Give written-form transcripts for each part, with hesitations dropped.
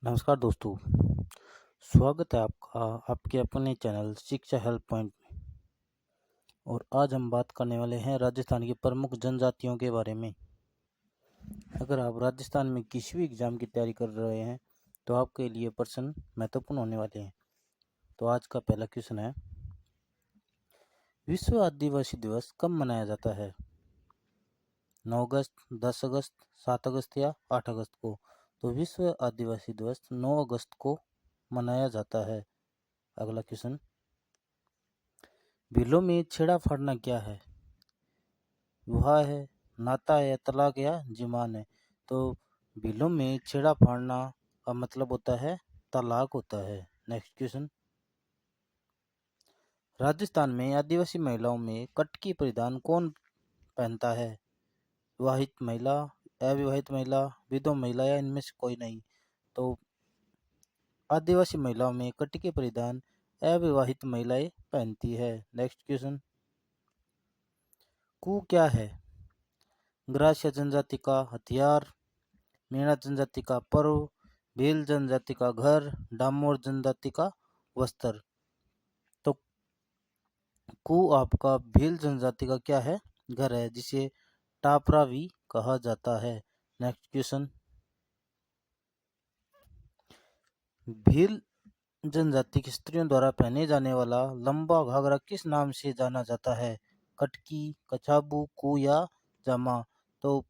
नमस्कार दोस्तों, स्वागत है आपका आपके अपने चैनल शिक्षा हेल्प पॉइंट में। और आज हम बात करने वाले हैं राजस्थान की प्रमुख जनजातियों के बारे में। अगर आप राजस्थान में किसी भी एग्ज़ाम की तैयारी कर रहे हैं तो आपके लिए प्रश्न महत्वपूर्ण होने वाले हैं। तो आज का पहला क्वेश्चन है, विश्व आदिवासी दिवस कब मनाया जाता है? 9 अगस्त, 10 अगस्त, 7 अगस्त या 8 अगस्त को? तो विश्व आदिवासी दिवस 9 अगस्त को मनाया जाता है। अगला क्वेश्चन, बिलों में छेड़ा फाड़ना क्या है? विवाह है, नाता है, तलाक या जिमान है? तो बिलों में छेड़ा फाड़ना का मतलब होता है तलाक होता है। नेक्स्ट क्वेश्चन, राजस्थान में आदिवासी महिलाओं में कटकी परिधान कौन पहनता है? विवाहित महिला, अविवाहित महिला, विधवा महिला या इनमें से कोई नहीं? तो आदिवासी महिलाओं में कटकी परिधान अविवाहित महिलाएं पहनती है। नेक्स्ट क्वेश्चन, कू क्या है? ग्रास्य जनजाति का हथियार, मीणा जनजाति का पर्व, भील जनजाति का घर, डामोर जनजाति का वस्त्र? तो कू आपका भील जनजाति का क्या है? घर है, जिसे टापरा भी कहा जाता है। नेक्स्ट क्वेश्चन, भील जनजाति की स्त्रियों द्वारा पहने जाने वाला लंबा घाघरा किस नाम से जाना जाता है? कटकी, कछाबू, कू या जामा? तो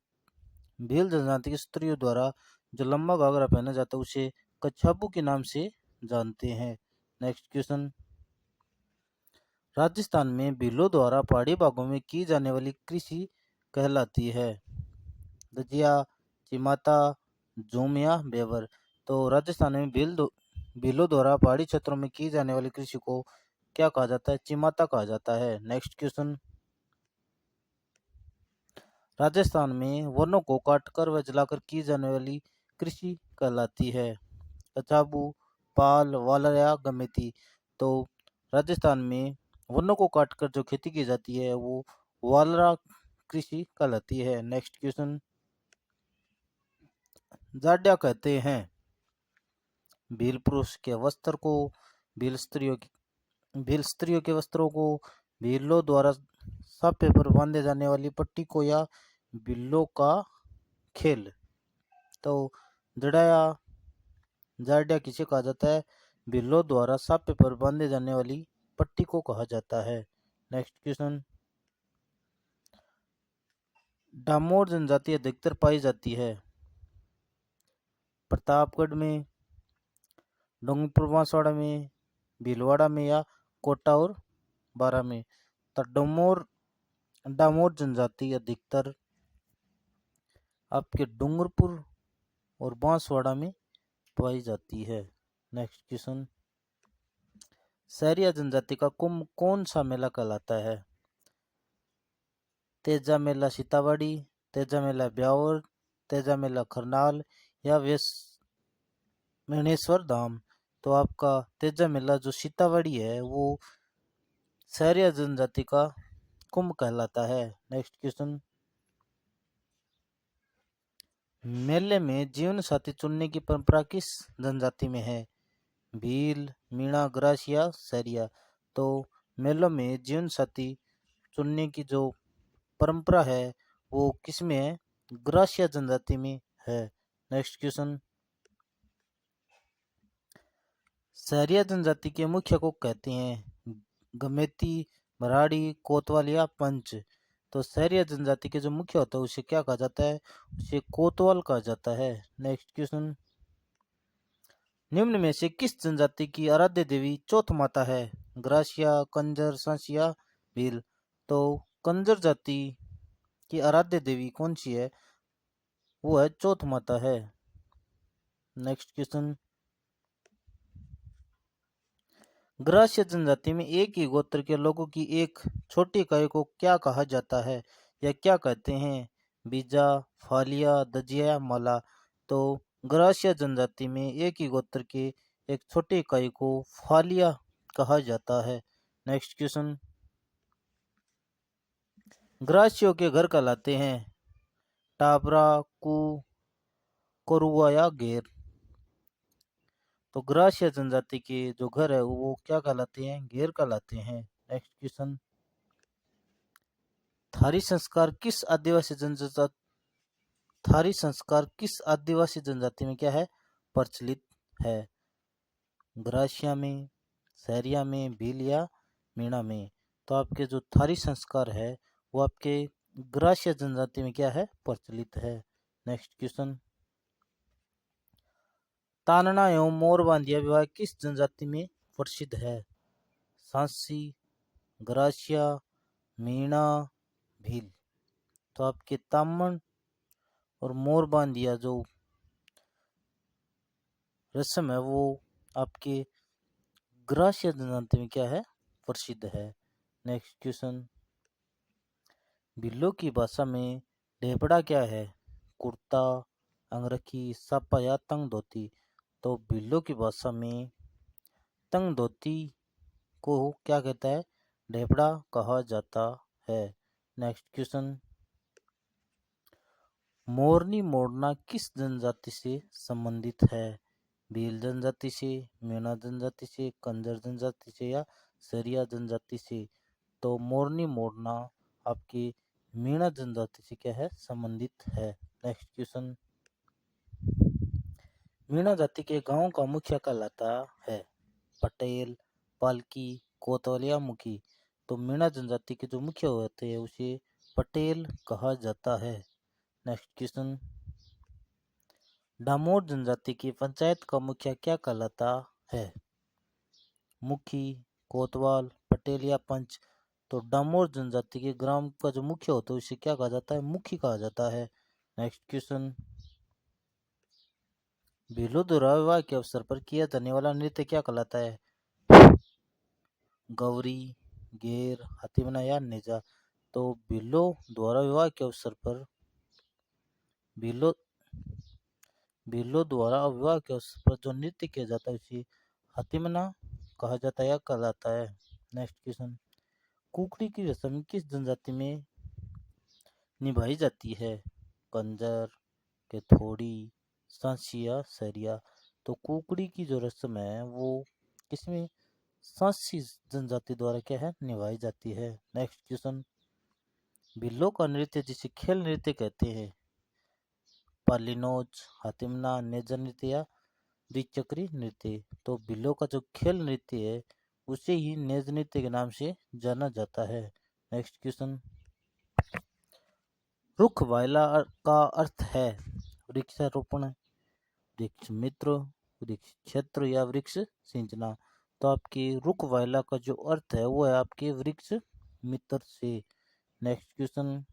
भील जनजाति की स्त्रियों द्वारा जो लंबा घाघरा पहना जाता है उसे कछाबू के नाम से जानते हैं। नेक्स्ट क्वेश्चन, राजस्थान में भीलों द्वारा पहाड़ी भागों में की जाने वाली कृषि कहलाती है? दजिया, चिमाता, झूम या बेवर? तो राजस्थान में भीलों द्वारा पहाड़ी क्षेत्रों में की जाने वाली कृषि को क्या कहा जाता है? चिमाता कहा जाता है। नेक्स्ट क्वेश्चन, राजस्थान में वनों को काटकर व जलाकर की जाने वाली कृषि कहलाती है? कछाबू, पाल, वालर या गमेती? तो राजस्थान में वनों को काटकर जो खेती की जाती है वो वालरा कृषि कहलाती है। नेक्स्ट क्वेश्चन, जाड्या कहते हैं भील पुरुष के वस्त्र को, भील स्त्रियों के वस्त्रों को, भीलों द्वारा साफे पर बांधे जाने वाली पट्टी को या बिल्लों का खेल? तो जड़ाया जाड्या किसे कहा जाता है? बिल्लों द्वारा साफे पर बांधे जाने वाली पट्टी को कहा जाता है। नेक्स्ट क्वेश्चन, डामोर जनजाति अधिकतर पाई जाती है? प्रतापगढ़ में, डूंगरपुर बांसवाड़ा में, भीलवाड़ा में या कोटा और बारा में? तो डामोर जनजाति अधिकतर आपके डूंगरपुर और बांसवाड़ा में पाई जाती है। नेक्स्ट क्वेश्चन, सहरिया जनजाति का कुंभ कौन सा मेला कहलाता है? तेजा मेला सीतावाड़ी, तेजा मेला ब्यावर, तेजा मेला करनाल या मणेश्वर धाम? तो आपका तेजा मेला जो सीतावाड़ी है वो सहरिया जनजाति का कुंभ कहलाता है। नेक्स्ट क्वेश्चन, मेले में जीवन साथी चुनने की परंपरा किस जनजाति में है? भील, मीणा, ग्रास या सहरिया? तो मेलों में जीवन साथी चुनने की जो परंपरा है वो किस में है? ग्रासिया जनजाति में है। नेक्स्ट क्वेश्चन, सहरिया जनजाति के मुख्य को कहते हैं? गमेती, भराड़ी, कोतवाल या पंच? तो सहरिया जनजाति के जो मुख्य होता है उसे क्या कहा जाता है? उसे कोतवाल कहा जाता है। नेक्स्ट क्वेश्चन, निम्न में से किस जनजाति की आराध्य देवी चौथ माता है? ग्रासिया, कंजर, सांसिया, भील? तो कंजर जाति की आराध्य देवी कौन सी है? वो है चौथ माता है। नेक्स्ट क्वेश्चन, ग्रास्य जनजाति में एक ही गोत्र के लोगों की एक छोटी इकाई को क्या कहा जाता है या क्या कहते हैं? बीजा, फालिया, दजिया, माला? तो ग्रास्य जनजाति में एक ही गोत्र के एक छोटी इकाई को फालिया कहा जाता है। नेक्स्ट क्वेश्चन, ग्रासियों के घर कहलाते हैं? टाबरा, कू, कोरुआ या घेर? तो ग्रास्य जनजाति के जो घर है वो क्या कहलाते हैं? घेर कहलाते हैं। नेक्स्ट क्वेश्चन, थारी संस्कार किस आदिवासी जनजाति थारी संस्कार किस आदिवासी जनजाति में क्या है? प्रचलित है? ग्रासिया में, सहरिया में, भील या मीणा में? तो आपके जो थारी संस्कार है वो आपके ग्रासिया जनजाति में क्या है? प्रचलित है। नेक्स्ट क्वेश्चन, तानना एवं मोरबांदिया विवाह किस जनजाति में प्रसिद्ध है? सांसी, ग्रासिया, मीणा, भील? तो आपके तामन और मोरबांदिया जो रस्म है वो आपके ग्रासिया जनजाति में क्या है? प्रसिद्ध है। नेक्स्ट क्वेश्चन, भिल्लो की भाषा में ढेपड़ा क्या है? कुर्ता, अंगरखी, सापा या तंग धोती? तो भिल्लो की भाषा में तंग धोती को क्या कहता है? ढेपड़ा कहा जाता है। नेक्स्ट क्वेश्चन, मोरनी मोरना किस जनजाति से संबंधित है? भील जनजाति से, मीणा जनजाति से, कंजर जनजाति से या सरिया जनजाति से? तो मोरनी मोरना आपकी मीणा जनजाति से क्या है? संबंधित है। नेक्स्ट क्वेश्चन, मीणा जाति के गांव का मुखिया कहलाता है? पटेल, पालकी, कोतवाल या मुखी? तो मीणा जनजाति के जो मुखिया होते हैं उसे पटेल कहा जाता है। नेक्स्ट क्वेश्चन, डामोर जनजाति की पंचायत का मुखिया क्या कहलाता है? मुखी, कोतवाल, पटेल या पंच? तो डामोर जनजाति के ग्राम का जो मुखिया होता है उसे क्या कहा जाता है? मुखी कहा जाता है। नेक्स्ट क्वेश्चन, भीलों द्वारा विवाह के अवसर पर किया जाने वाला नृत्य क्या कहलाता है? गौरी, घेर, हाथीमना या नेजा? तो भीलों द्वारा विवाह के अवसर पर भीलों भीलों द्वारा विवाह के अवसर पर जो नृत्य किया जाता है उसे हाथीमना कहा जाता है या कहलाता है। नेक्स्ट क्वेश्चन, कुकड़ी की रस्म किस जनजाति में निभाई जाती है? कंजर, केथोड़ी, सांसिया, सरिया? तो कुकड़ी की जो रस्म है वो किसमें? सांसी जनजाति द्वारा क्या है? निभाई जाती है। नेक्स्ट क्वेश्चन, भिल्लों का नृत्य जिसे खेल नृत्य कहते हैं, पालिनोज, हातिमना, नेजा नृत्य या द्विचक्री नृत्य? तो भिल्लों का जो खेल नृत्य है उसे ही नेज नृत्य के नाम से जाना जाता है। नेक्स्ट क्वेश्चन, रुख वायला का अर्थ है? वृक्षारोपण, वृक्ष मित्र, वृक्ष क्षेत्र या वृक्ष सिंचना? तो आपके रुख वायला का जो अर्थ है वो है आपके वृक्ष मित्र से। नेक्स्ट क्वेश्चन,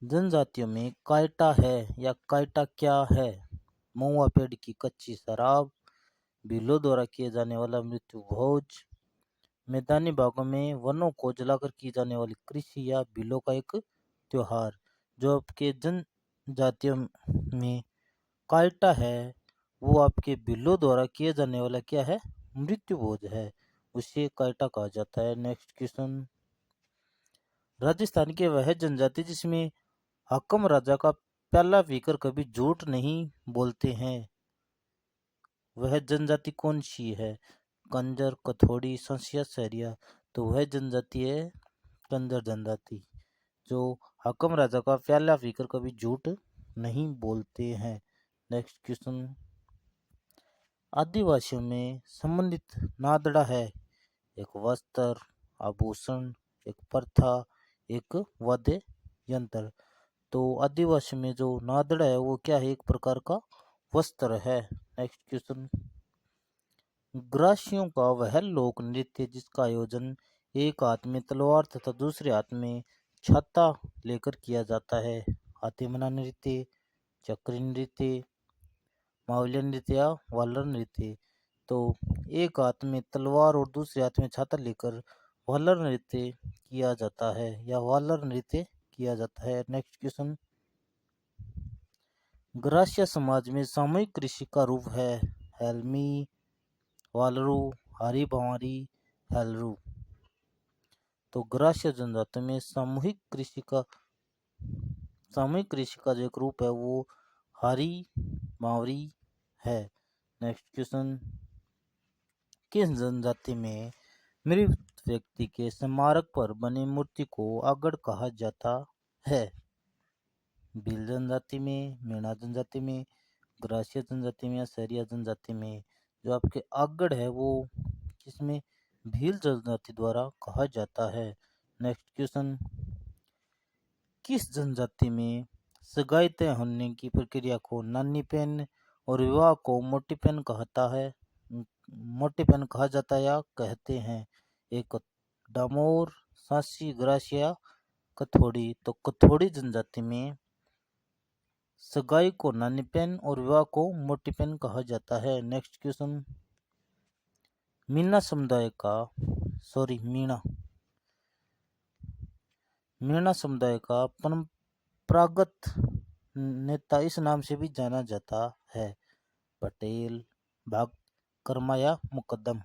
जनजातियों में कायटा है या कायटा क्या है? महुआ पेड़ की कच्ची शराब, भीलों द्वारा किए जाने वाला मृत्यु भोज, मैदानी भागों में वनों को जलाकर की जाने वाली कृषि या भीलों का एक त्योहार? जो आपके जनजातियों में कायटा है वो आपके भीलों द्वारा किए जाने वाला क्या है? मृत्यु भोज है, उसे कायटा कहा जाता है। नेक्स्ट क्वेश्चन, राजस्थान के वह जनजाति जिसमें हाकम राजा का प्याला पीकर कभी झूठ नहीं बोलते हैं, वह जनजाति कौन सी है? कंजर, कथोड़ी, संसिया, सहरिया? तो वह जनजाति है कंजर जनजाति, जो हाकम राजा का प्याला पीकर कभी झूठ नहीं बोलते हैं। नेक्स्ट क्वेश्चन, आदिवासियों में संबंधित नादड़ा है? एक वस्त्र, आभूषण, एक प्रथा, एक वाद्य यंत्र? तो आदिवासी में जो नादड़ा है वो क्या है? एक प्रकार का वस्त्र है। नेक्स्ट क्वेश्चन, ग्रासियों का वह लोक नृत्य जिसका आयोजन एक हाथ में तलवार तथा दूसरे हाथ में छाता लेकर किया जाता है? हाथीमना नृत्य, चक्री नृत्य, मावलिया नृत्य या वालर नृत्य? तो एक हाथ में तलवार और दूसरे हाथ में छाता लेकर वालर नृत्य किया जाता है या वालर नृत्य किया जाता है। नेक्स्ट क्वेश्चन, ग्रासिया समाज में सामूहिक कृषि का रूप है? हेलमी, वालरू, हरी भंवारी, हेलरू? तो ग्रासिया जनजाति में सामूहिक कृषि का जो एक रूप है वो हरी मावरी है। नेक्स्ट क्वेश्चन, किस जनजाति में मृत व्यक्ति के स्मारक पर बनी मूर्ति को अगड़ कहा जाता है? भील जनजाति में, मीणा जनजाति में, ग्रासिया जनजाति में या सहरिया जनजाति में? जो आपके अगड़ है वो किसमें? भील जनजाति द्वारा कहा जाता है। नेक्स्ट क्वेश्चन, किस जनजाति में सगाई तय होने की प्रक्रिया को नानी पहन और विवाह को मोटी पहन मोटी पहन कहा जाता है या कहते हैं? एक डामोर, सांसी, ग्रासिया, कथोड़ी। तो कथोड़ी जनजाति में सगाई को नानी पहन और विवाह को मोटी पहन कहा जाता है। नेक्स्ट क्वेश्चन, मीणा समुदाय का मीणा समुदाय का परंपरागत नेता इस नाम से भी जाना जाता है? पटेल, भक्त, कर्मा या मुकद्दम?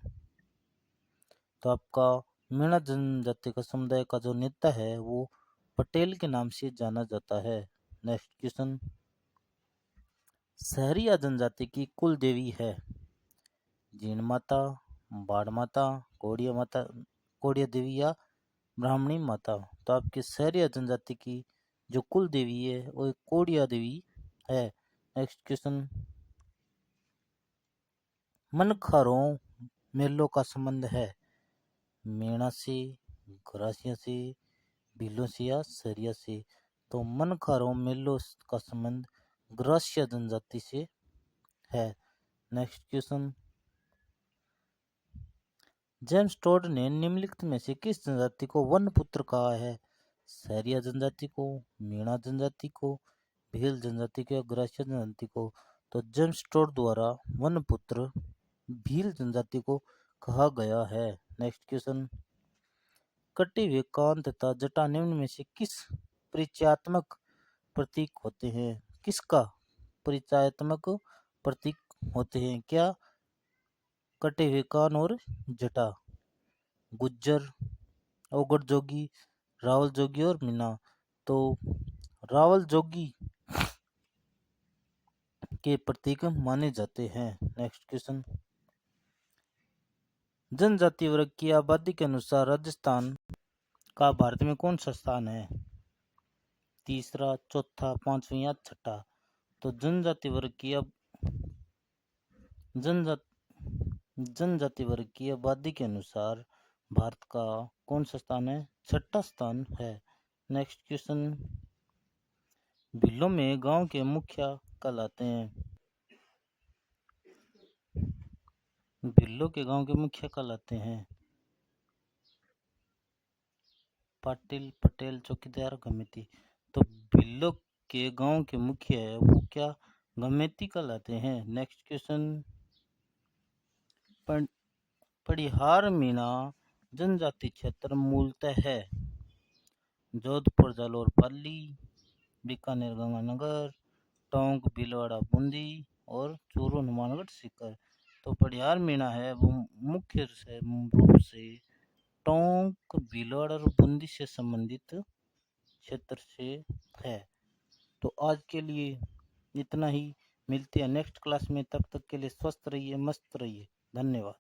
तो आपका मीणा जनजाति का समुदाय का जो नेता है वो पटेल के नाम से जाना जाता है। नेक्स्ट क्वेश्चन, सहरिया जनजाति की कुल देवी है? जीण माता, बाढ़ माता, कोड़िया देवी या ब्राह्मणी माता? तो आपकी सहरिया जनजाति की जो कुल देवी है वो कोड़िया देवी है। नेक्स्ट क्वेश्चन, मनखारों मेलों का संबंध है? मीणा से, ग्रासिया से, भीलों से या सहरिया से? तो मनखारों मेलों का संबंध ग्रासिया जनजाति से है। नेक्स्ट क्वेश्चन, जेम्स टोड ने निम्नलिखित में से किस जनजाति को वनपुत्र कहा है? सहरिया जनजाति को, मीणा जनजाति को, भील जनजाति को या ग्रासिया जनजाति को? तो जेम्स टोड द्वारा वनपुत्र भील जनजाति को कहा गया है। नेक्स्ट क्वेश्चन, कटे हुए कान तथा जटा निम्न में से किस परिचयात्मक प्रतीक होते हैं? किसका परिचयात्मक प्रतीक होते हैं? क्या कटे हुए कान और जटा? गुज्जर, ओगड़ जोगी, रावल जोगी और मीणा? तो रावल जोगी के प्रतीक माने जाते हैं। नेक्स्ट क्वेश्चन, जनजाति वर्ग की आबादी के अनुसार राजस्थान का भारत में कौन सा स्थान है? तीसरा, चौथा, पांचवा या छठा? तो जनजाति वर्ग की आबादी के अनुसार भारत का कौन सा स्थान है? छठा स्थान है। नेक्स्ट क्वेश्चन, भीलों में गांव के मुखिया कहलाते हैं? भीलों के गांव के मुखिया कहलाते हैं पाटिल, पटेल, चौकीदार, गमेती। तो भीलों के गांव के मुखिया है वो क्या? गमेती कहलाते हैं। नेक्स्ट क्वेश्चन, पड़िहार मीणा जनजाति क्षेत्र मूलतः है? जोधपुर, जालौर, पाली, बीकानेर, गंगानगर, टोंक, भीलवाड़ा, बूंदी और चूरू, हनुमानगढ़, सीकर। तो पड़िहार मीणा है वो मुख्य रूप से टोंक, भीलवाड़ा और बूंदी से संबंधित क्षेत्र से है। तो आज के लिए इतना ही, मिलते हैं नेक्स्ट क्लास में। तब तक के लिए स्वस्थ रहिए, मस्त रहिए। धन्यवाद।